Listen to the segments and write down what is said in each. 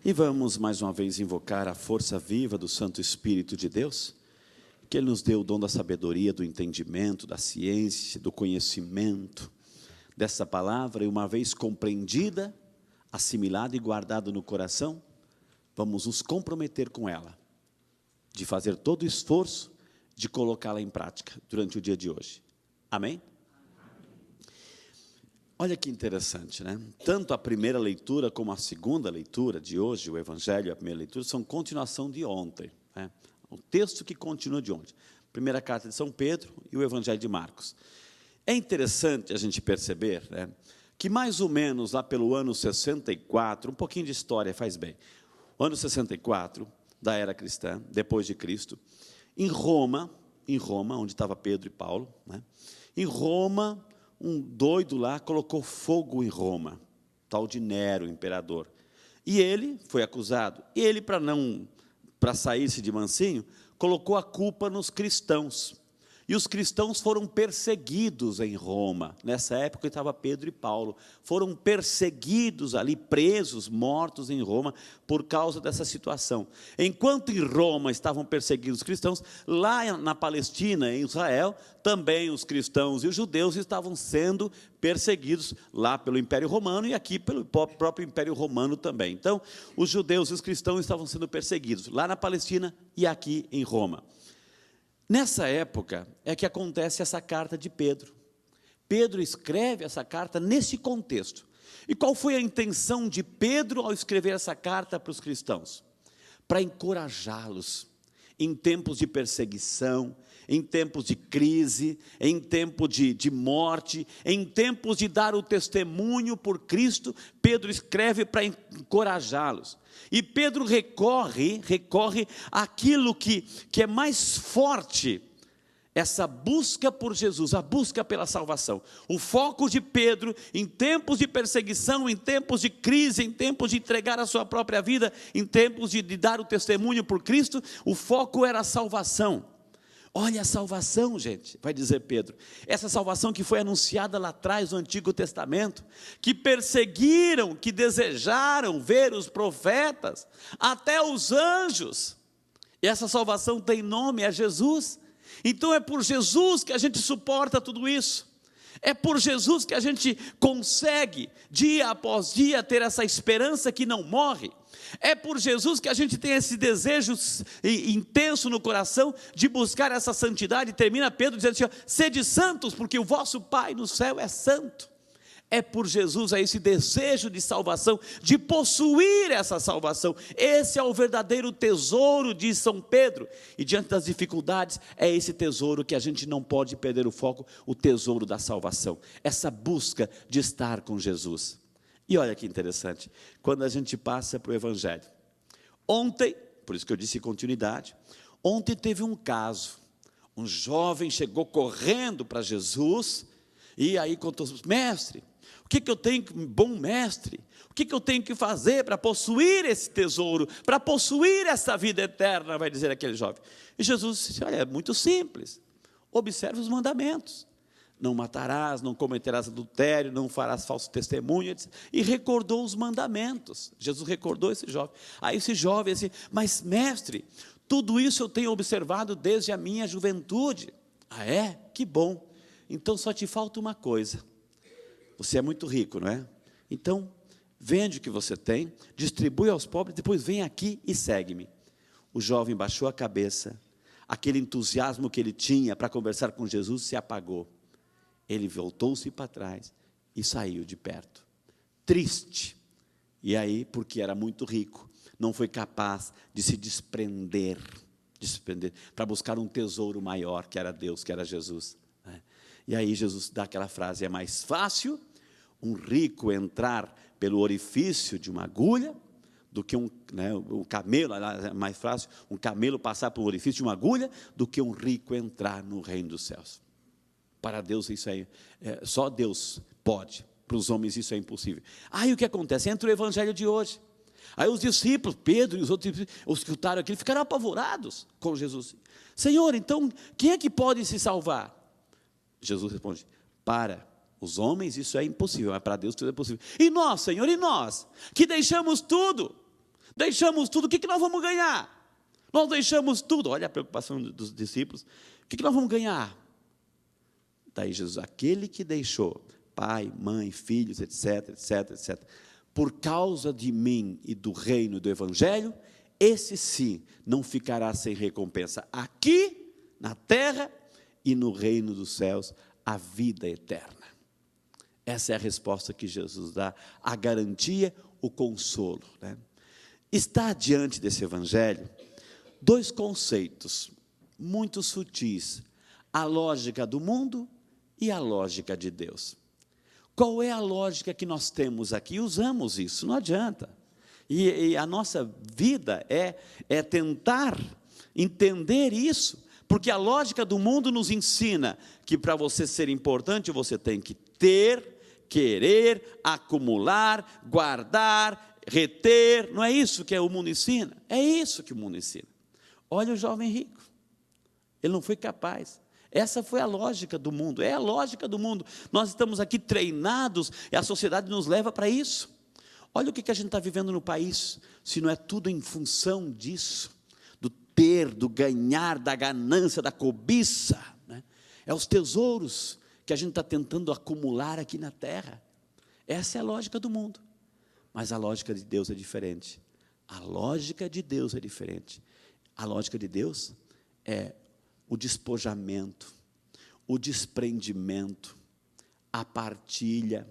E vamos mais uma vez invocar a força viva do Santo Espírito de Deus, que Ele nos deu o dom da sabedoria, do entendimento, da ciência, do conhecimento dessa palavra, e uma vez compreendida, assimilada e guardada no coração, vamos nos comprometer com ela, de fazer todo o esforço de colocá-la em prática durante o dia de hoje. Amém? Olha que interessante, né? Tanto a primeira leitura como a segunda leitura de hoje, o Evangelho e a primeira leitura, são continuação de ontem, né? O texto que continua de ontem. Primeira carta de São Pedro e o Evangelho de Marcos. É interessante a gente perceber, né, que mais ou menos lá pelo ano 64, um pouquinho de história faz bem, o ano 64 da era cristã, depois de Cristo, em Roma, onde estava Pedro e Paulo, né, em Roma, um doido lá colocou fogo em Roma, tal de Nero, imperador. E ele foi acusado. E ele, para sair-se de mansinho, colocou a culpa nos cristãos. E os cristãos foram perseguidos em Roma. Nessa época estava Pedro e Paulo. Foram perseguidos ali, presos, mortos em Roma, por causa dessa situação. Enquanto em Roma estavam perseguidos os cristãos, lá na Palestina, em Israel, também os cristãos e os judeus estavam sendo perseguidos lá pelo Império Romano e aqui pelo próprio Império Romano também. Então, os judeus e os cristãos estavam sendo perseguidos lá na Palestina e aqui em Roma. Nessa época é que acontece essa carta de Pedro. Pedro escreve essa carta nesse contexto. E qual foi a intenção de Pedro ao escrever essa carta para os cristãos? Para encorajá-los em tempos de perseguição, em tempos de crise, em tempo de morte, em tempos de dar o testemunho por Cristo. Pedro escreve para encorajá-los. E Pedro recorre àquilo que é mais forte, essa busca por Jesus, a busca pela salvação. O foco de Pedro, em tempos de perseguição, em tempos de crise, em tempos de entregar a sua própria vida, em tempos de dar o testemunho por Cristo, o foco era a salvação. Olha a salvação, gente, vai dizer Pedro, essa salvação que foi anunciada lá atrás no Antigo Testamento, que perseguiram, que desejaram ver os profetas, até os anjos. E essa salvação tem nome, é Jesus. Então é por Jesus que a gente suporta tudo isso. É por Jesus que a gente consegue, dia após dia, ter essa esperança que não morre. É por Jesus que a gente tem esse desejo intenso no coração de buscar essa santidade. Termina Pedro dizendo assim: sede santos, porque o vosso Pai no céu é santo. É por Jesus, é esse desejo de salvação, de possuir essa salvação. Esse é o verdadeiro tesouro de São Pedro. E diante das dificuldades, é esse tesouro que a gente não pode perder o foco, o tesouro da salvação. Essa busca de estar com Jesus. E olha que interessante, quando a gente passa para o Evangelho. Ontem, por isso que eu disse continuidade, ontem teve um caso. Um jovem chegou correndo para Jesus, e aí contou: mestre, o que eu tenho, bom mestre, o que eu tenho que fazer para possuir esse tesouro, para possuir essa vida eterna, vai dizer aquele jovem. E Jesus disse: olha, é muito simples, observe os mandamentos. Não matarás, não cometerás adultério, não farás falso testemunho, etc. E recordou os mandamentos. Jesus recordou esse jovem. Aí esse jovem assim: mas mestre, tudo isso eu tenho observado desde a minha juventude. Ah, é? Que bom. Então só te falta uma coisa. Você é muito rico, não é? Então, vende o que você tem, distribui aos pobres, depois vem aqui e segue-me. O jovem baixou a cabeça, aquele entusiasmo que ele tinha para conversar com Jesus se apagou. Ele voltou-se para trás e saiu de perto, triste. E aí, porque era muito rico, não foi capaz de se desprender para buscar um tesouro maior, que era Deus, que era Jesus. E aí Jesus dá aquela frase: é mais fácil um rico entrar pelo orifício de uma agulha do que um camelo, é mais fácil um camelo passar pelo orifício de uma agulha do que um rico entrar no reino dos céus. Para Deus isso aí, só Deus pode, para os homens isso é impossível. Aí o que acontece? Entra o Evangelho de hoje. Aí os discípulos, Pedro e os outros, os que escutaram aquilo, ficaram apavorados com Jesus. Senhor, então quem é que pode se salvar? Jesus responde: para os homens isso é impossível, mas para Deus tudo é possível. E nós, Senhor, e nós, que deixamos tudo, Deixamos tudo, o que nós vamos ganhar? Nós deixamos tudo. Olha a preocupação dos discípulos. O que nós vamos ganhar? Daí Jesus, aquele que deixou pai, mãe, filhos, etc, etc, etc, por causa de mim e do reino do evangelho, esse sim não ficará sem recompensa aqui na terra e no reino dos céus, a vida eterna. Essa é a resposta que Jesus dá, a garantia, o consolo, né? Está diante desse evangelho dois conceitos muito sutis: a lógica do mundo e a lógica de Deus. Qual é a lógica que nós temos aqui? Usamos isso, não adianta. E a nossa vida é tentar entender isso, porque a lógica do mundo nos ensina que para você ser importante, você tem que ter, querer, acumular, guardar, reter. Não é isso que o mundo ensina? É isso que o mundo ensina. Olha o jovem rico, ele não foi capaz. Essa foi a lógica do mundo, é a lógica do mundo. Nós estamos aqui treinados e a sociedade nos leva para isso. Olha o que a gente está vivendo no país, se não é tudo em função disso, do ter, do ganhar, da ganância, da cobiça, né? É os tesouros que a gente está tentando acumular aqui na terra. Essa é a lógica do mundo, mas a lógica de Deus é diferente. A lógica de Deus é diferente. A lógica de Deus é o despojamento, o desprendimento, a partilha,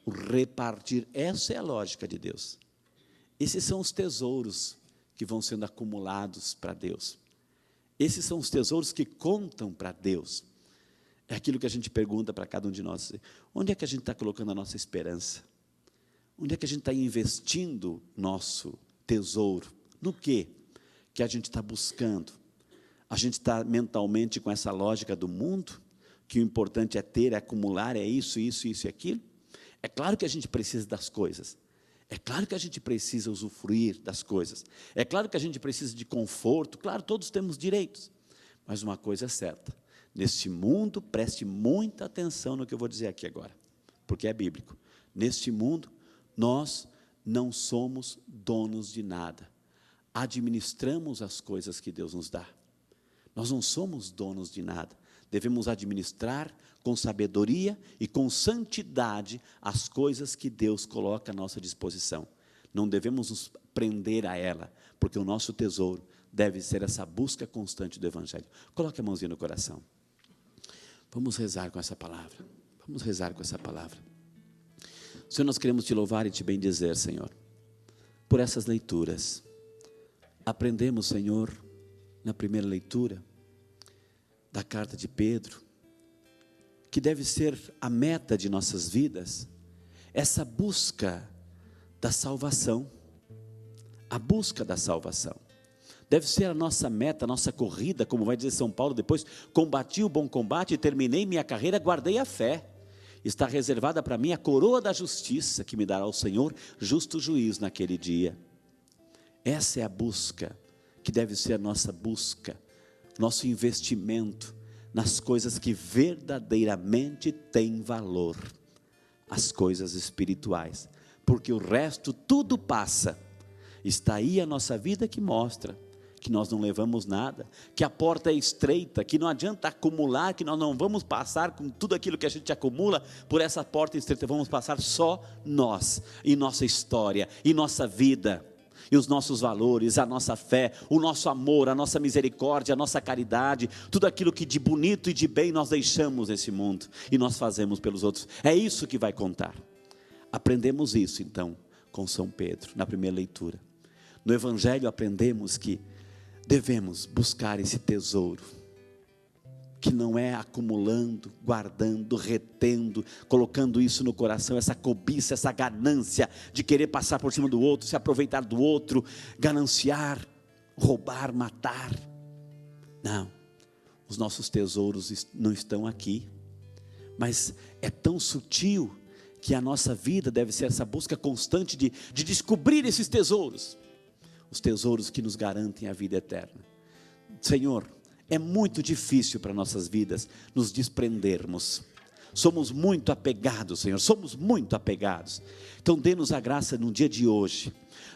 o repartir. Essa é a lógica de Deus. Esses são os tesouros que vão sendo acumulados para Deus. Esses são os tesouros que contam para Deus. É aquilo que a gente pergunta para cada um de nós: onde é que a gente está colocando a nossa esperança? Onde é que a gente está investindo nosso tesouro? No quê que a gente está buscando? A gente está mentalmente com essa lógica do mundo, que o importante é ter, é acumular, é isso, isso, isso e aquilo. É claro que a gente precisa das coisas. É claro que a gente precisa usufruir das coisas. É claro que a gente precisa de conforto. Claro, todos temos direitos. Mas uma coisa é certa: neste mundo, preste muita atenção no que eu vou dizer aqui agora, porque é bíblico. Neste mundo, nós não somos donos de nada. Administramos as coisas que Deus nos dá. Nós não somos donos de nada. Devemos administrar com sabedoria e com santidade as coisas que Deus coloca à nossa disposição. Não devemos nos prender a ela, porque o nosso tesouro deve ser essa busca constante do evangelho. Coloque a mãozinha no coração. Vamos rezar com essa palavra. Vamos rezar com essa palavra. Senhor, nós queremos te louvar e te bendizer, Senhor, por essas leituras. Aprendemos, Senhor, na primeira leitura da carta de Pedro, que deve ser a meta de nossas vidas, essa busca da salvação. A busca da salvação deve ser a nossa meta, a nossa corrida, como vai dizer São Paulo depois: combati o bom combate, terminei minha carreira, guardei a fé. Está reservada para mim a coroa da justiça, que me dará o Senhor justo juízo naquele dia. Essa é a busca que deve ser a nossa busca, nosso investimento nas coisas que verdadeiramente têm valor, as coisas espirituais, porque o resto tudo passa. Está aí a nossa vida que mostra que nós não levamos nada, que a porta é estreita, que não adianta acumular, que nós não vamos passar com tudo aquilo que a gente acumula por essa porta estreita. Vamos passar só nós, e nossa história, e nossa vida, e os nossos valores, a nossa fé, o nosso amor, a nossa misericórdia, a nossa caridade, tudo aquilo que de bonito e de bem nós deixamos nesse mundo, e nós fazemos pelos outros. É isso que vai contar. Aprendemos isso então com São Pedro, na primeira leitura. No Evangelho aprendemos que devemos buscar esse tesouro, que não é acumulando, guardando, retendo, colocando isso no coração, essa cobiça, essa ganância de querer passar por cima do outro, se aproveitar do outro, gananciar, roubar, matar. Não, os nossos tesouros não estão aqui, mas é tão sutil que a nossa vida deve ser essa busca constante de descobrir esses tesouros, os tesouros que nos garantem a vida eterna. Senhor, é muito difícil para nossas vidas nos desprendermos. Somos muito apegados, Senhor, somos muito apegados. Então dê-nos a graça no dia de hoje,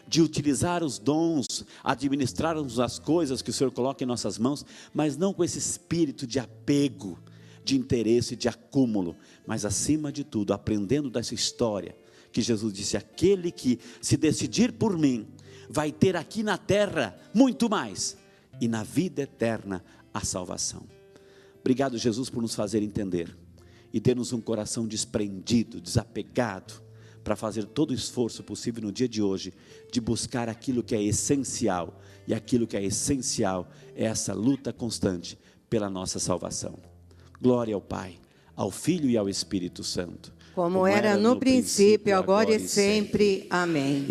de utilizar os dons, administrarmos as coisas que o Senhor coloca em nossas mãos, mas não com esse espírito de apego, de interesse, de acúmulo, mas acima de tudo, aprendendo dessa história, que Jesus disse, aquele que se decidir por mim, vai ter aqui na terra muito mais, e na vida eterna a salvação. Obrigado, Jesus, por nos fazer entender, e dê-nos um coração desprendido, desapegado, para fazer todo o esforço possível no dia de hoje, de buscar aquilo que é essencial, e aquilo que é essencial é essa luta constante pela nossa salvação. Glória ao Pai, ao Filho e ao Espírito Santo. Como era no princípio, agora e sempre. Amém.